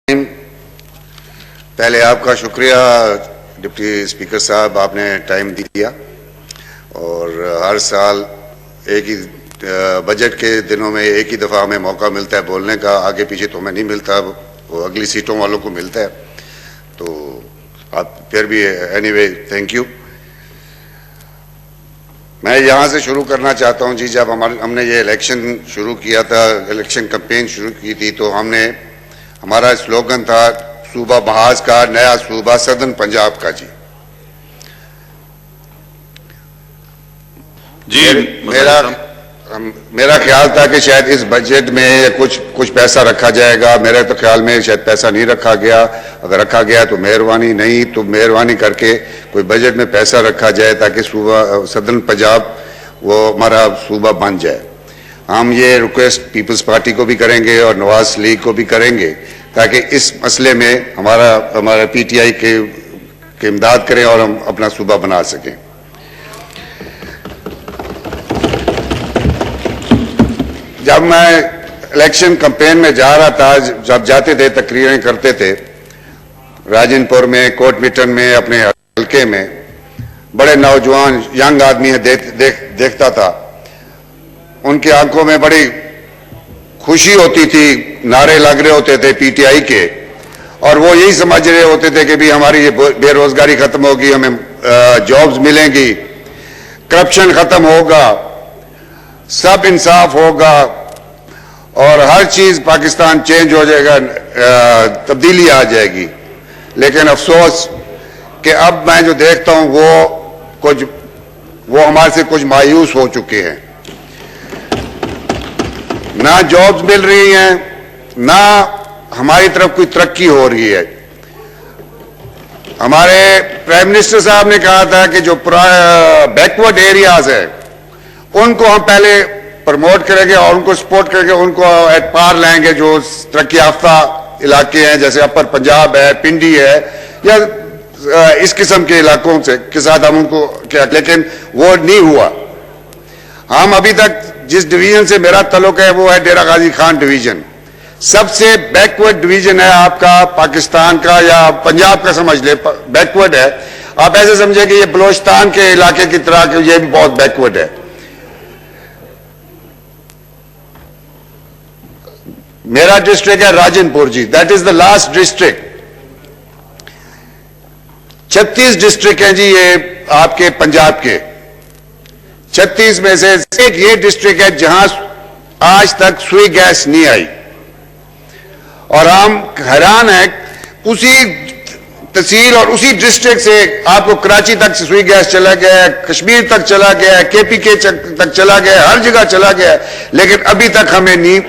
पहले आपका शुक्रिया डिप्टी स्पीकर साहब, आपने टाइम दिया और हर साल एक ही बजट के दिनों में एक ही दफ़ा हमें मौका मिलता है बोलने का, आगे पीछे तो हमें नहीं मिलता, वो अगली सीटों वालों को मिलता है। तो आप फिर भी एनीवे थैंक यू। मैं यहाँ से शुरू करना चाहता हूँ जी। जब हमने ये इलेक्शन शुरू किया था, इलेक्शन कैंपेन शुरू की थी, तो हमारा स्लोगन था सूबा महाज का नया सूबा सदर्न पंजाब का जी। मेरा ख्याल था कि शायद इस बजट में कुछ पैसा रखा जाएगा। मेरे तो ख्याल में शायद पैसा नहीं रखा गया। अगर रखा गया तो मेहरबानी, नहीं तो मेहरबानी करके कोई बजट में पैसा रखा जाए ताकि सूबा सदर्न पंजाब वो हमारा सूबा बन जाए। हम ये रिक्वेस्ट पीपल्स पार्टी को भी करेंगे और नवाज लीग को भी करेंगे ताकि इस मसले में हमारा पीटीआई के इमदाद करें और हम अपना सूबा बना सकें। जब मैं इलेक्शन कैंपेन में जा रहा था, जब जाते थे तकरीरें करते थे राजनपुर में, कोटमिटन में, अपने हल्के में, बड़े नौजवान यंग आदमी देखता था, उनकी आंखों में बड़ी खुशी होती थी, नारे लग रहे होते थे पीटीआई के, और वो यही समझ रहे होते थे कि भी हमारी ये बेरोजगारी खत्म होगी, हमें जॉब्स मिलेंगी, करप्शन खत्म होगा, सब इंसाफ होगा और हर चीज पाकिस्तान चेंज हो जाएगा, तब्दीली आ जाएगी। लेकिन अफसोस कि अब मैं जो देखता हूं वो हमारे से कुछ मायूस हो चुके हैं। ना जॉब्स मिल रही हैं, ना हमारी तरफ कोई तरक्की हो रही है। हमारे प्राइम मिनिस्टर साहब ने कहा था कि जो बैकवर्ड एरियाज है उनको हम पहले प्रमोट करेंगे और उनको सपोर्ट करेंगे, उनको एट पार लाएंगे। जो तरक्की याफ्ता इलाके हैं जैसे अपर पंजाब है, पिंडी है, या इस किस्म के इलाकों के साथ हम उनको क्या, लेकिन वो नहीं हुआ। हम अभी तक जिस डिवीजन से मेरा ताल्लुक है वो है डेरा गाजी खान डिवीजन। सबसे बैकवर्ड डिवीजन है आपका पाकिस्तान का, या पंजाब का समझ ले, बैकवर्ड है। आप ऐसे समझे कि ये बलोचिस्तान के इलाके की तरह ये भी बहुत बैकवर्ड है। मेरा डिस्ट्रिक्ट है Rajanpur ji, that is the last district. 36 district हैं जी ये आपके पंजाब के। 36 में से एक ये डिस्ट्रिक्ट है जहां आज तक सुई गैस नहीं आई, और हम हैरान हैं उसी तहसील और उसी डिस्ट्रिक्ट से आपको कराची तक सुई गैस चला गया है, कश्मीर तक चला गया है, केपीके तक चला गया है, हर जगह चला गया है, लेकिन अभी तक हमें नहीं।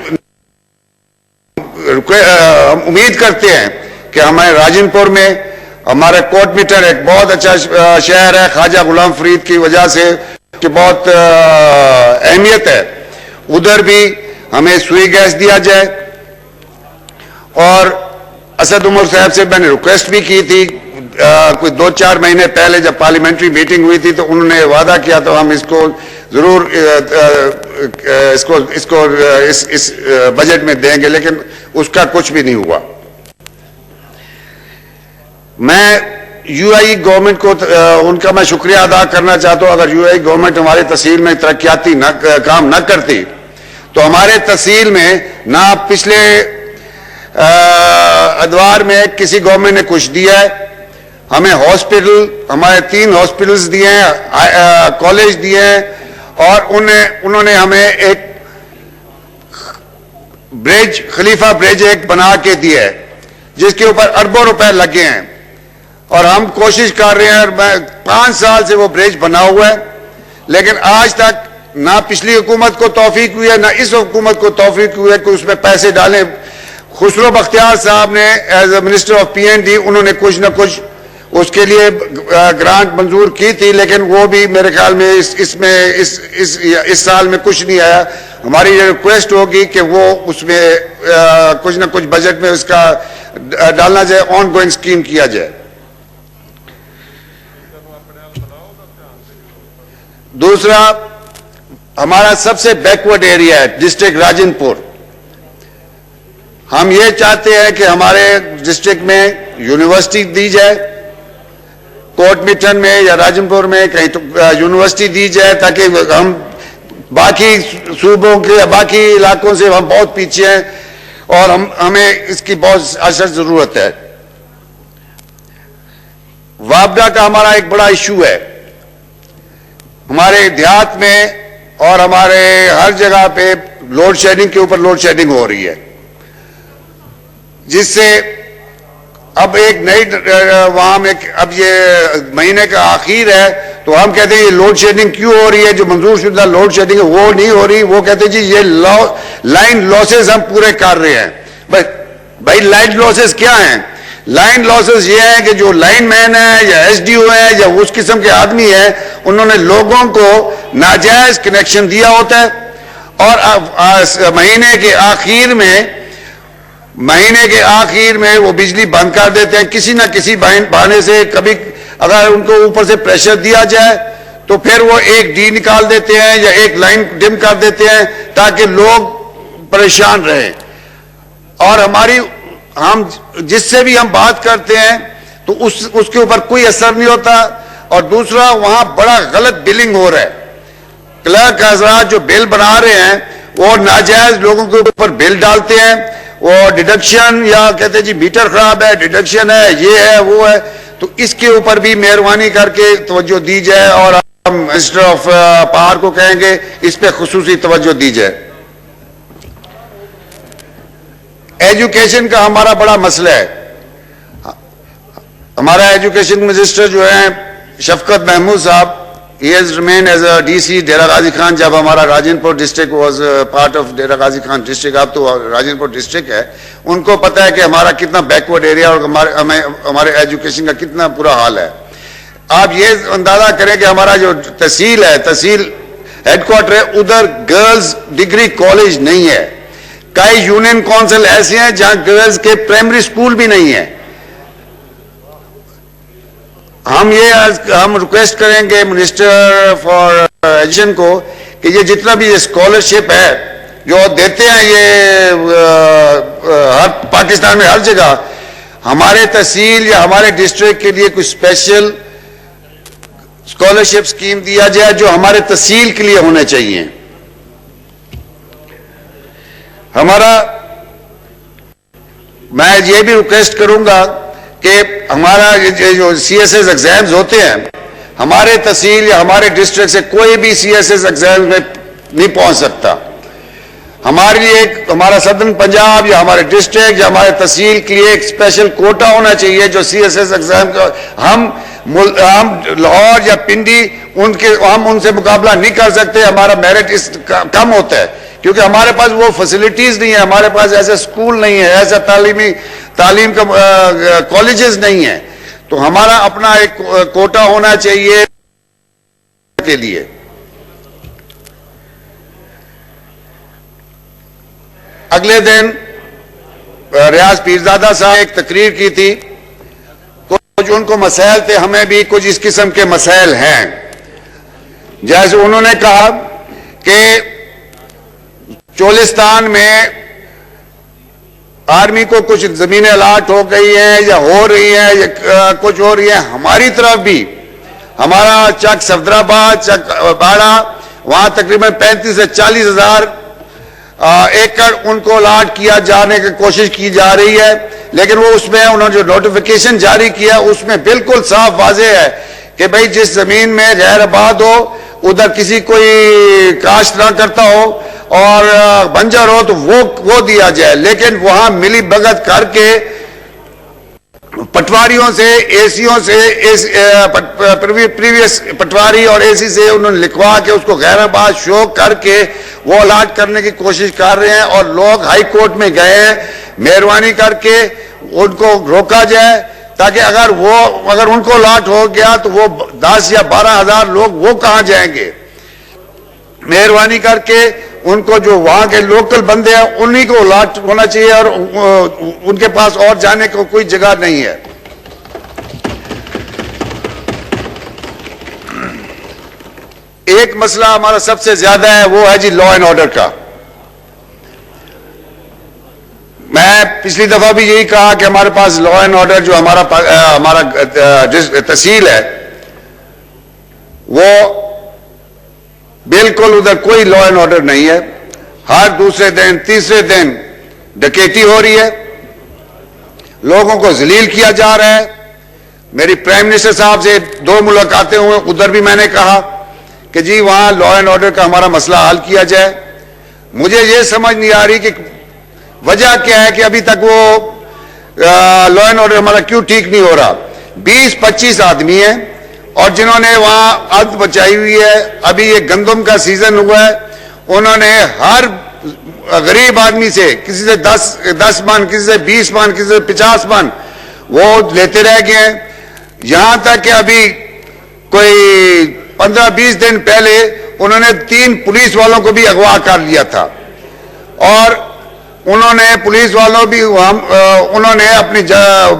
हम उम्मीद करते हैं कि हमारे राजनपुर में, हमारा कोटमिटन एक बहुत अच्छा शहर है ख्वाजा गुलाम फरीद की वजह से कि बहुत अहमियत है, उधर भी हमें सुई गैस दिया जाए। और असद उमर साहब से मैंने रिक्वेस्ट भी की थी कोई 2-4 महीने पहले, जब पार्लियामेंट्री मीटिंग हुई थी, तो उन्होंने वादा किया तो हम इसको जरूर इस बजट में देंगे, लेकिन उसका कुछ भी नहीं हुआ। मैं यूएई गवर्नमेंट को उनका मैं शुक्रिया अदा करना चाहता हूं। अगर यूएई गवर्नमेंट हमारे तहसील में तरक्याती काम न करती तो हमारे तहसील में ना पिछले अदवार में किसी गवर्नमेंट ने कुछ दिया है। हमें हॉस्पिटल, हमारे 3 हॉस्पिटल्स दिए हैं, कॉलेज दिए हैं, और उन्होंने हमें एक ब्रिज, खलीफा ब्रिज एक बना के दिया है जिसके ऊपर अरबों रुपए लगे हैं, और हम कोशिश कर रहे हैं। 5 साल से वो ब्रिज बना हुआ है, लेकिन आज तक ना पिछली हुकूमत को तौफीक हुई है, ना इस हुकूमत को तौफीक हुई है कि उसमें पैसे डालें। खुसरो बख्तियार साहब ने as a minister of PND उन्होंने कुछ न कुछ उसके लिए ग्रांट मंजूर की थी, लेकिन वो भी मेरे ख्याल में इस साल में कुछ नहीं आया। हमारी ये रिक्वेस्ट होगी कि वो उसमें कुछ न कुछ बजट में उसका डालना जाए, ऑन गोइंग स्कीम किया जाए। दूसरा, हमारा सबसे बैकवर्ड एरिया है डिस्ट्रिक्ट राजनपुर। हम ये चाहते हैं कि हमारे डिस्ट्रिक्ट में यूनिवर्सिटी दी जाए, कोट मिटन में या राजनपुर में कहीं तो यूनिवर्सिटी दी जाए, ताकि हम बाकी सूबों के या बाकी इलाकों से हम बहुत पीछे हैं और हमें इसकी बहुत अशद जरूरत है। वापडा का हमारा एक बड़ा इशू है। हमारे देहात में और हमारे हर जगह पे लोड शेडिंग के ऊपर लोड शेडिंग हो रही है, जिससे अब एक नई वहां में अब ये महीने का आखिर है तो हम कहते हैं ये लोड शेडिंग क्यों हो रही है, जो मंजूर शुदा लोड शेडिंग है वो नहीं हो रही। वो कहते हैं जी ये लाइन लॉसेस हम पूरे कर रहे हैं। भाई लाइन लॉसेस क्या हैं? लाइन लॉसेस ये है कि जो लाइनमैन है या एसडीओ है या उस किस्म के आदमी है, उन्होंने लोगों को नाजायज कनेक्शन दिया होता है और महीने के आखिर में वो बिजली बंद कर देते हैं किसी ना किसी बहाने से। कभी अगर उनको ऊपर से प्रेशर दिया जाए तो फिर वो एक डी निकाल देते हैं या एक लाइन डिम कर देते हैं ताकि लोग परेशान रहें। और हम जिससे भी हम बात करते हैं तो उसके ऊपर कोई असर नहीं होता। और दूसरा, वहां बड़ा गलत बिलिंग हो रहा है। क्लर्क हजरात जो बिल बना रहे हैं वो नाजायज लोगों के ऊपर बिल डालते हैं। वो डिडक्शन या कहते हैं जी मीटर खराब है, डिडक्शन है, ये है वो है। तो इसके ऊपर भी मेहरबानी करके तवज्जो दी जाए और हम मिनिस्टर ऑफ पावर को कहेंगे इस पे खुसूसी तवज्जो दी जाए। एजुकेशन का हमारा बड़ा मसला है। हमारा एजुकेशन मिनिस्टर जो है शफकत महमूद साहब, he has remained as a DC डेरा गाजी खान। जब हमारा Rajanpur district was part of Dera Ghazi Khan district, अब तो राजनपुर डिस्ट्रिक्ट है, उनको पता है कि हमारा कितना बैकवर्ड एरिया और हमारे एजुकेशन का कितना बुरा हाल है। आप ये अंदाजा करें कि हमारा जो तहसील है, तहसील हेडक्वार्टर है, उधर गर्ल्स डिग्री कॉलेज नहीं है। कई यूनियन काउंसिल ऐसे हैं जहां गर्ल्स के प्राइमरी स्कूल भी नहीं है। हम रिक्वेस्ट करेंगे मिनिस्टर फॉर एजुकेशन को कि ये जितना भी ये स्कॉलरशिप है जो देते हैं ये हर पाकिस्तान में हर जगह, हमारे तहसील या हमारे डिस्ट्रिक्ट के लिए कुछ स्पेशल स्कॉलरशिप स्कीम दिया जाए जो हमारे तहसील के लिए होने चाहिए। मैं ये भी रिक्वेस्ट करूंगा कि हमारा जो सीएसएस एग्जाम्स होते हैं, हमारे तहसील या हमारे डिस्ट्रिक्ट से कोई भी सीएसएस एग्जाम में नहीं पहुंच सकता। हमारे लिए हमारा सदर्न पंजाब या हमारे डिस्ट्रिक्ट या हमारे तहसील के लिए एक स्पेशल कोटा होना चाहिए जो सीएसएस एग्जाम का हम लाहौर या पिंडी हम उनसे मुकाबला नहीं कर सकते। हमारा मेरिट कम होता है क्योंकि हमारे पास वो फैसिलिटीज नहीं है, हमारे पास ऐसे स्कूल नहीं है, ऐसा तालीम का कॉलेजेस नहीं है। तो हमारा अपना एक कोटा होना चाहिए के लिए। अगले दिन रियाज पीरजादा साहब एक तकरीर की थी, कुछ उनको मसाइल थे, हमें भी कुछ इस किस्म के मसाइल हैं। जैसे उन्होंने कहा कि चोलिस्तान में आर्मी को कुछ जमीनें अलाट हो गई हैं या हो रही हैं या कुछ हो रही है। हमारी तरफ भी हमारा चक सफदराबाद, चक बाड़ा, वहां तकरीबन 35 से 40 हजार एकड़ उनको अलाट किया जाने की कोशिश की जा रही है। लेकिन वो उसमें उन्होंने जो नोटिफिकेशन जारी किया उसमें बिल्कुल साफ वाज़ेह है कि भाई जिस जमीन में गैर आबाद हो, उधर किसी कोई काश्त ना करता हो और बंजर हो तो वो दिया जाए। लेकिन वहां मिली भगत करके पटवारियों से, एसीओं से, प्रीवियस पटवारी और एसी से उन्होंने लिखवा के उसको गैर आबाद शो करके वो अलाट करने की कोशिश कर रहे हैं। और लोग हाई कोर्ट में गए हैं, मेहरबानी करके उनको रोका जाए ताकि अगर उनको अलाट हो गया तो वो 10 या 12 हजार लोग वो कहां जाएंगे। मेहरबानी करके उनको जो वहां के लोकल बंदे हैं उन्हीं को अलाट होना चाहिए और उनके पास और जाने को कोई जगह नहीं है। एक मसला हमारा सबसे ज्यादा है, वो है जी लॉ एंड ऑर्डर का। मैं मैं पिछली दफा भी यही कहा कि हमारे पास लॉ एंड ऑर्डर जो हमारा तहसील है वो बिल्कुल उधर कोई लॉ एंड ऑर्डर नहीं है। हर दूसरे दिन तीसरे दिन डकैती हो रही है, लोगों को जलील किया जा रहा है। मेरी प्राइम मिनिस्टर साहब से 2 मुलाकातें हुए, उधर भी मैंने कहा कि जी वहां लॉ एंड ऑर्डर का हमारा मसला हल किया जाए। मुझे ये समझ नहीं आ रही कि वजह क्या है कि अभी तक वो लॉ एंड ऑर्डर हमारा क्यों ठीक नहीं हो रहा। 20-25 आदमी हैं और जिन्होंने वहां आग बचाई हुई है। अभी ये गंदम का सीजन हुआ है, उन्होंने हर गरीब आदमी से किसी से 10 मन, किसी से 20 मन, किसी से 50 मन वो लेते रह गए हैं। यहां तक कि अभी कोई 15-20 दिन पहले उन्होंने 3 पुलिस वालों को भी अगवा कर लिया था और उन्होंने पुलिस वालों भी उन्होंने अपनी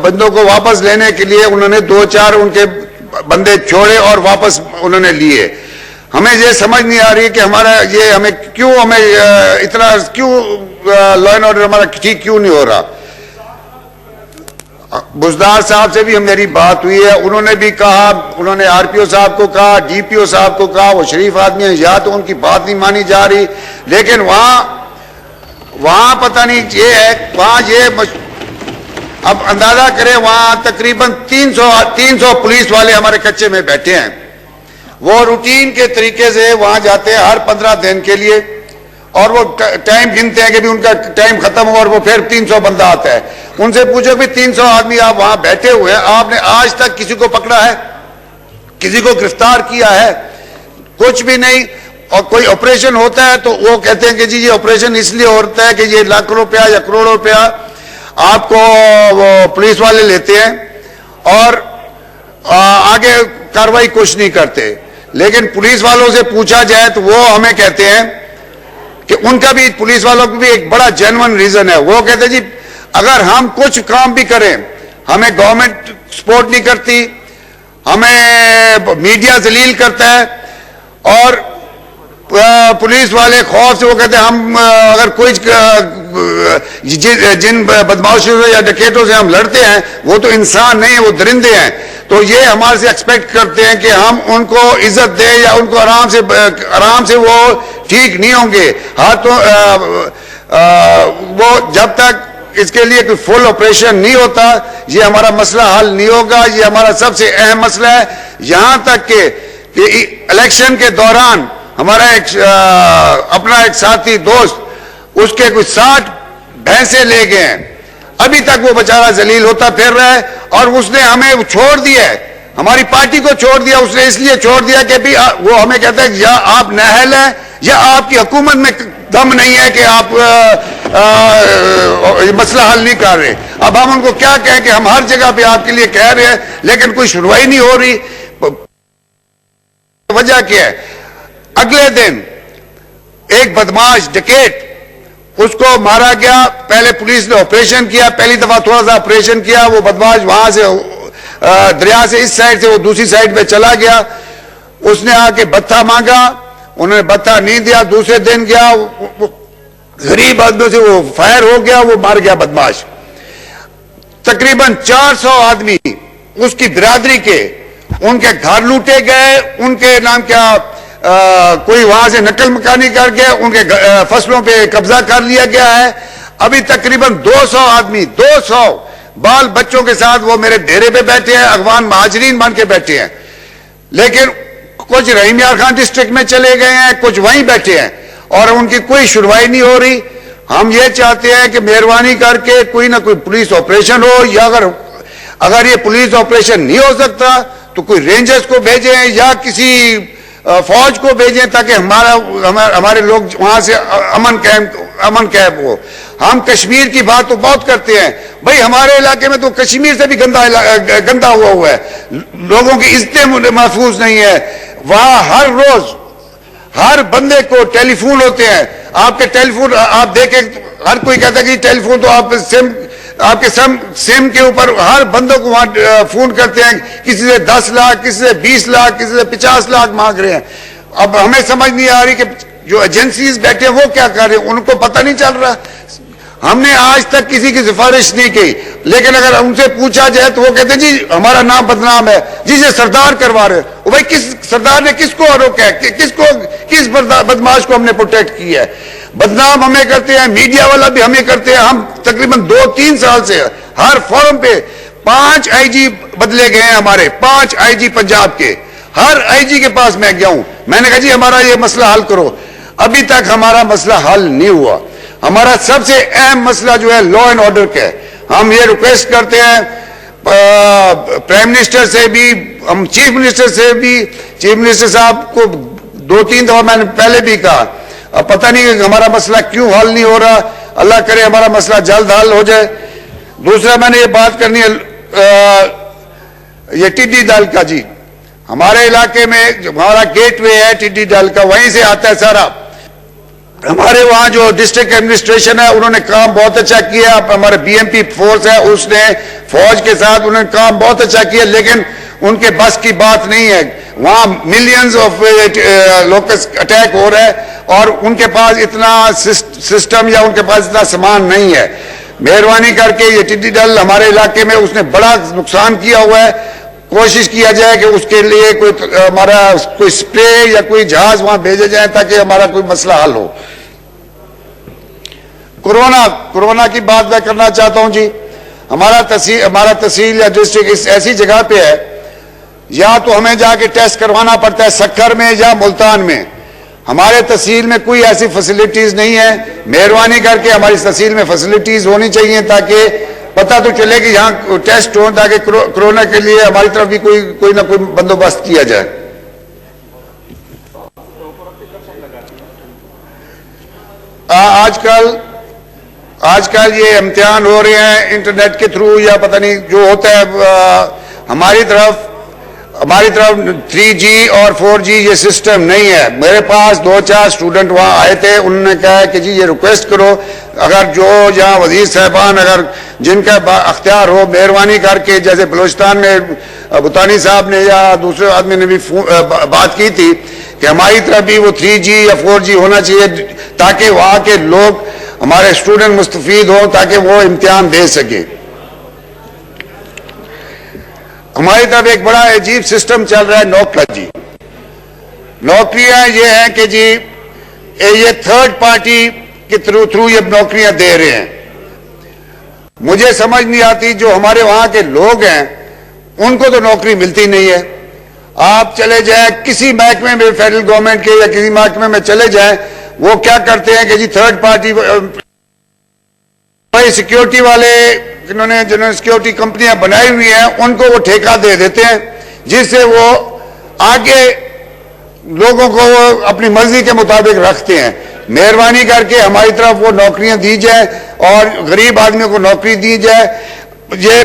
बंदों को वापस लेने के लिए उन्होंने 2-4 उनके बंदे छोड़े और वापस उन्होंने लिए। हमें ये समझ नहीं आ रही कि हमारा ये हमें इतना क्यों लॉ एंड ऑर्डर हमारा ठीक क्यों नहीं हो रहा। बुजदार साहब से भी मेरी बात हुई है, उन्होंने भी कहा, उन्होंने आरपीओ साहब को कहा, डीपीओ साहब को कहा, वो शरीफ आदमी है, या तो उनकी बात नहीं मानी जा रही। लेकिन वहां पता नहीं ये है, वहां ये अब अंदाजा करें, वहां तकरीबन 300 पुलिस वाले हमारे कच्चे में बैठे हैं। वो रूटीन के तरीके से वहां जाते हैं हर 15 दिन के लिए और वो टाइम गिनते हैं कि भी उनका टाइम खत्म हो और वो फिर 300 बंदा आता है। उनसे पूछो भी 300 आदमी आप वहां बैठे हुए हैं, आपने आज तक किसी को पकड़ा है, किसी को गिरफ्तार किया है? कुछ भी नहीं। और कोई ऑपरेशन होता है तो वो कहते हैं कि जी ये ऑपरेशन इसलिए होता है कि ये लाख रुपया या करोड़ों रुपया आपको वो पुलिस वाले लेते हैं और आगे कार्रवाई कुछ नहीं करते। लेकिन पुलिस वालों से पूछा जाए तो वो हमें कहते हैं कि उनका भी, पुलिस वालों का भी एक बड़ा जेन्युइन रीजन है। वो कहते हैं जी अगर हम कुछ काम भी करें, हमें गवर्नमेंट सपोर्ट नहीं करती, हमें मीडिया जलील करता है और पुलिस वाले खौफ से वो कहते हैं हम अगर कोई जिन बदमाशों से या डकैतों से हम लड़ते हैं वो तो इंसान नहीं है, वो दरिंदे हैं। तो ये हमारे से एक्सपेक्ट करते हैं कि हम उनको इज्जत दें या उनको आराम से वो ठीक नहीं होंगे। हाँ तो वो जब तक इसके लिए कोई फुल ऑपरेशन नहीं होता ये हमारा मसला हल नहीं होगा। ये हमारा सबसे अहम मसला है। यहां तक कि इलेक्शन के दौरान हमारा अपना एक साथी दोस्त उसके कुछ 60 भैंसे ले गए हैं, अभी तक वो बेचारा जलील होता फिर रहा है और उसने हमें छोड़ दिया है, हमारी पार्टी को छोड़ दिया। उसने इसलिए छोड़ दिया कि भी वो हमें कहता है या आप नाअहल हैं या आपकी हुकूमत में दम नहीं है कि आप ये मसला हल नहीं कर रहे। अब हम उनको क्या कहें कि हम हर जगह पे आपके लिए कह रहे हैं लेकिन कोई सुनवाई नहीं हो रही। वजह क्या है? अगले दिन एक बदमाश डकैत उसको मारा गया। पहले पुलिस ने ऑपरेशन किया, पहली दफा थोड़ा सा ऑपरेशन किया। वो बदमाश वहां से दरिया से इस साइड से वो दूसरी साइड पे चला गया। उसने आके बत्था मांगा, उन्होंने बत्था नहीं दिया। दूसरे दिन गया, गरीब आदमी से वो फायर हो गया, वो मार गया बदमाश। तकरीबन 400 आदमी उसकी बिरादरी के उनके घर लूटे गए। उनके नाम क्या कोई वहां से नकल मकानी कर गया, उनके फसलों पे कब्जा कर लिया गया है। अभी तकरीबन 200 आदमी 200 बाल बच्चों के साथ वो मेरे डेरे पे बैठे हैं, अफगान महाजरीन बन के बैठे हैं। लेकिन कुछ रहीम यार खान डिस्ट्रिक्ट में चले गए हैं, कुछ वहीं बैठे हैं और उनकी कोई सुनवाई नहीं हो रही। हम ये चाहते हैं कि मेहरबानी करके कोई ना कोई पुलिस ऑपरेशन हो, या अगर ये पुलिस ऑपरेशन नहीं हो सकता तो कोई रेंजर्स को भेजें या किसी फौज को भेजें ताकि हमारे लोग वहां से अमन कैंप हो। हम कश्मीर की बात तो बहुत करते हैं भाई, हमारे इलाके में तो कश्मीर से भी गंदा हुआ है, लोगों की इज्जतें महफूज नहीं है। वहां हर रोज हर बंदे को टेलीफोन होते हैं। आपके टेलीफोन आप देखें, हर कोई कहता है कि टेलीफोन तो आप आपके सिम के ऊपर हर बंदों को वहां फोन करते हैं। किसी से 10 लाख, किसी से 20 लाख, किसी से 50 लाख मांग रहे हैं। अब हमें समझ नहीं आ रही कि जो एजेंसीज बैठे हैं वो क्या कर रहे हैं, उनको पता नहीं चल रहा। हमने आज तक किसी की सिफारिश नहीं की, लेकिन अगर उनसे पूछा जाए तो वो कहते जी हमारा नाम बदनाम है, जिसे सरदार करवा रहे हो। भाई किस सरदार ने किसको रोका है, किस बदमाश को हमने प्रोटेक्ट किया है? बदनाम हमें करते हैं, मीडिया वाला भी हमें करते हैं। हम तकरीबन 2-3 साल से हर फोरम पे 5 आईजी बदले गए हैं हमारे, 5 आईजी पंजाब के। हर आईजी के पास मैं गया हूं, मैंने कहा जी हमारा ये मसला हल करो। अभी तक हमारा मसला हल नहीं हुआ। हमारा सबसे अहम मसला जो है लॉ एंड ऑर्डर का है। हम ये रिक्वेस्ट करते हैं प्राइम मिनिस्टर से भी, हम चीफ मिनिस्टर से भी। चीफ मिनिस्टर साहब को 2-3 दफा मैंने पहले भी कहा, अब पता नहीं हमारा मसला क्यों हल नहीं हो रहा। अल्लाह करे हमारा मसला जल्द हल हो जाए। दूसरा मैंने ये बात करनी है ये टिड्डी दल का जी। हमारे इलाके में जो हमारा गेटवे है टिड्डी दल का, वहीं से आता है सारा। हमारे वहां जो डिस्ट्रिक्ट एडमिनिस्ट्रेशन है उन्होंने काम बहुत अच्छा किया। हमारे बीएमपी फोर्स है उसने फौज के साथ उन्होंने काम बहुत अच्छा किया, लेकिन उनके बस की बात नहीं है। वहां मिलियंस ऑफ लोकस्ट अटैक हो रहा है और उनके पास इतना सिस्टम या उनके पास इतना सामान नहीं है। मेहरबानी करके ये टिड्डी दल हमारे इलाके में उसने बड़ा नुकसान किया हुआ है। कोशिश किया जाए कि उसके लिए कोई हमारा कोई स्प्रे या कोई जहाज वहां भेजे जाए ताकि हमारा कोई मसला हल हो। कोरोना की बात मैं करना चाहता हूं जी। हमारा तहसील या डिस्ट्रिक्ट इस ऐसी जगह पे है, या तो हमें जाके टेस्ट करवाना पड़ता है सक्खर में या मुल्तान में। हमारे तहसील में कोई ऐसी फैसिलिटीज नहीं है। मेहरबानी करके हमारी तहसील में फैसिलिटीज होनी चाहिए ताकि पता तो चले कि यहाँ टेस्ट हो, ताकि कोरोना के लिए हमारी तरफ भी कोई ना कोई बंदोबस्त किया जाए। आजकल ये इम्तिहान हो रहे हैं इंटरनेट के थ्रू या पता नहीं जो होता है। हमारी तरफ 3G और 4G ये सिस्टम नहीं है। मेरे पास 2-4 स्टूडेंट वहां आए थे, उन्होंने कहा कि जी ये रिक्वेस्ट करो, अगर जो यहाँ वजीर साहबान अगर जिनका अख्तियार हो, मेहरबानी करके, जैसे बलोचिस्तान में बुतानी साहब ने या दूसरे आदमी ने भी बात की थी कि हमारी तरफ भी वो 3G या 4G होना चाहिए ताकि वहां के लोग हमारे स्टूडेंट मुस्तफीद हो, ताकि वो इम्तिहान दे सके। हमारी तरफ एक बड़ा अजीब सिस्टम चल रहा है नौकरी जी। नौकरियां ये हैं कि जी ये थर्ड पार्टी के थ्रू ये नौकरियां दे रहे हैं। मुझे समझ नहीं आती, जो हमारे वहां के लोग हैं उनको तो नौकरी मिलती नहीं है। आप चले जाए किसी महकमे में, फेडरल गवर्नमेंट के या किसी महकमे में चले जाए, वो क्या करते हैं कि जी थर्ड पार्टी सिक्योरिटी वाले जिन्होंने सिक्योरिटी कंपनियां बनाई हुई हैं उनको वो ठेका दे देते हैं, जिससे वो आगे लोगों को अपनी मर्जी के मुताबिक रखते हैं। मेहरबानी करके हमारी तरफ वो नौकरियां दी जाए और गरीब आदमियों को नौकरी दी जाए। ये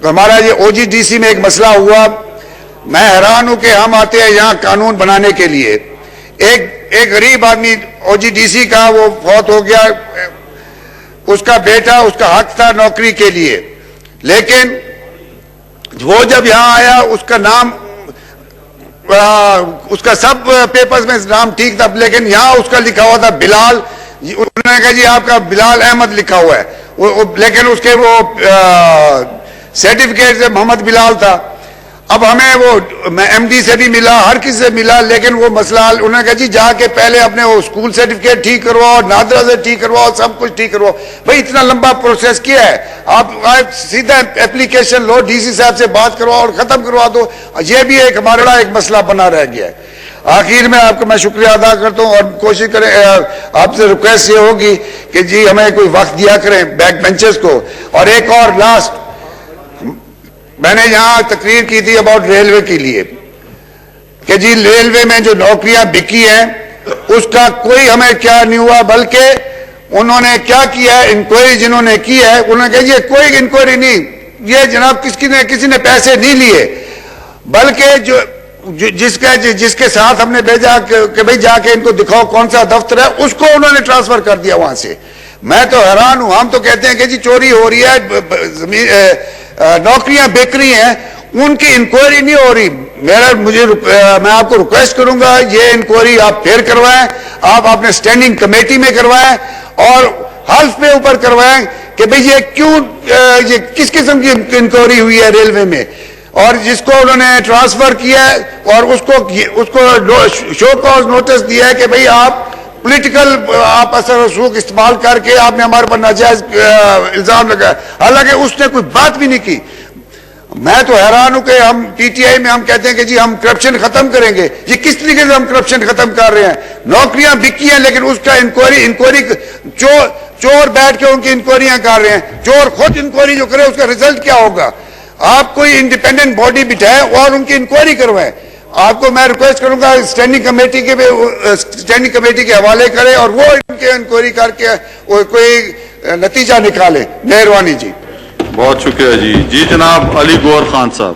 हमारा ये OGDC में एक मसला हुआ, मैं हैरान हूं कि हम आते हैं यहां कानून बनाने के लिए। एक गरीब आदमी OGDC का वो फौत हो गया, उसका बेटा, उसका हक था नौकरी के लिए, लेकिन वो जब यहां आया उसका नाम उसका सब पेपर्स में नाम ठीक था, लेकिन यहां उसका लिखा हुआ था बिलाल। उन्होंने कहा जी आपका बिलाल अहमद लिखा हुआ है, लेकिन उसके वो सर्टिफिकेट से मोहम्मद बिलाल था। अब हमें वो MD से भी मिला, हर किसी से मिला, लेकिन वो मसला उन्होंने कहा जी जाके पहले अपने वो स्कूल सर्टिफिकेट ठीक करवाओ, नादरा से ठीक करवाओ, सब कुछ ठीक करवाओ। भाई इतना लंबा प्रोसेस किया है, आप सीधा एप्लीकेशन लो, DC साहब से बात करवाओ और खत्म करवा दो। ये भी एक हमारा एक मसला बना रह गया है। आखिर में आपका मैं शुक्रिया अदा करता हूँ और कोशिश करें, आपसे रिक्वेस्ट ये होगी कि जी हमें कोई वक्त दिया करें बैक बेंचेस को। और एक और लास्ट, मैंने यहां तकरीर की थी अबाउट रेलवे के लिए कि जी रेलवे में जो नौकरियां बिकी हैं उसका कोई हमें क्या नहीं हुआ, बल्कि उन्होंने क्या किया है, इंक्वायरी जिन्होंने की है उन्होंने कहा ये कोई इंक्वायरी नहीं, ये जनाब किसी ने पैसे नहीं लिए, बल्कि जिसके साथ हमने भेजा कि भाई जाके इनको दिखाओ कौन सा दफ्तर है, उसको उन्होंने ट्रांसफर कर दिया वहां से। मैं तो हैरान हूं। हम तो कहते हैं कि जी चोरी हो रही है, नौकरियां बिक रही हैं, उनकी इंक्वायरी नहीं हो रही। मैं आपको रिक्वेस्ट करूंगा, ये इंक्वायरी आप फिर करवाएं, आप अपने स्टैंडिंग कमेटी में करवाएं और हल्फ पे ऊपर करवाएं कि भाई ये क्यों, ये किस किस्म की इंक्वायरी हुई है रेलवे में, और जिसको उन्होंने ट्रांसफर किया है और उसको शो कॉज नोटिस दिया है कि भाई आप पॉलिटिकल आप असर रसूख इस्तेमाल करके आपने हमारे पर नाजायज इल्जाम लगाया, हालांकि उसने कोई बात भी नहीं की। मैं तो हैरान हूं कि हम पीटीआई में हम कहते हैं कि जी हम करप्शन खत्म करेंगे। ये किस तरीके से हम करप्शन खत्म कर रहे हैं? नौकरियां बिकी हैं लेकिन उसका इंक्वायरी चोर बैठ के उनकी इंक्वायरियां कर रहे हैं। चोर खुद इंक्वायरी जो करे उसका रिजल्ट क्या होगा? आप कोई इंडिपेंडेंट बॉडी बिठाएं और उनकी इंक्वायरी करवाएं। आपको मैं रिक्वेस्ट करूंगा स्टैंडिंग कमेटी के हवाले करें और वो इनके इंक्वायरी करके कोई नतीजा निकाले। मेहरबानी जी। बहुत शुक्रिया जी। जी जनाब अली गौहर खान साहब।